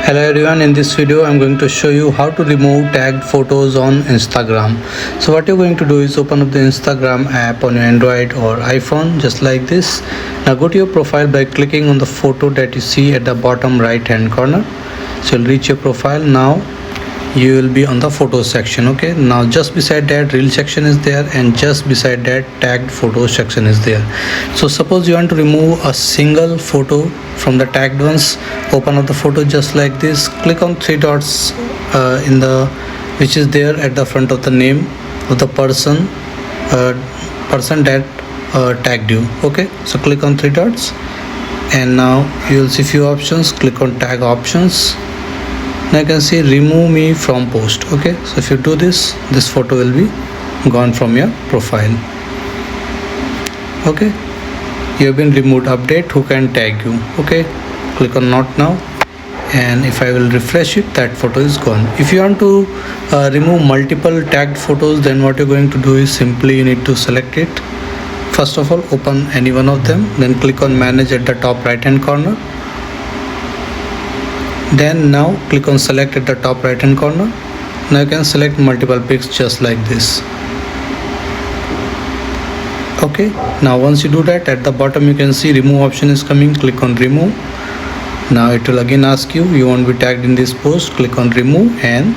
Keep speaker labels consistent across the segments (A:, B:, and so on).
A: Hello everyone, in this video I'm going to show you how to remove tagged photos on Instagram. So what you're going to do is open up the Instagram app on your Android or iPhone just like this. Now go to your profile by clicking on the photo that you see at the bottom right hand corner. So you'll reach your profile. Now you will be on the photo section. Okay, now just beside that reel section is there, and just beside that tagged photo section is there. So suppose you want to remove a single photo from the tagged ones, open up the photo just like this, click on three dots in the which is there at the front of the name of the person that tagged you. Okay, so click on three dots, and now you will see few options. Click on tag options. Now you can see remove me from post. Okay, so if you do this photo will be gone from your profile. Okay, you have been removed. Update who can tag you. Okay, click on not now, and if I will refresh it, that photo is gone. If you want to remove multiple tagged photos, then what you're going to do is simply you need to select it. First of all, open any one of them, then click on manage at the top right hand corner. Then now click on select at the top right hand corner. Now you can select multiple pics just like this. Okay, now once you do that, at the bottom you can see remove option is coming. Click on remove. Now it will again ask you won't be tagged in this post. Click on remove, and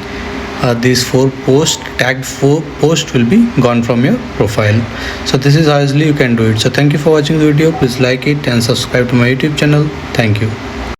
A: these tagged four posts will be gone from your profile. So this is how easily you can do it. So thank you for watching the video. Please like it and subscribe to my YouTube channel. Thank you.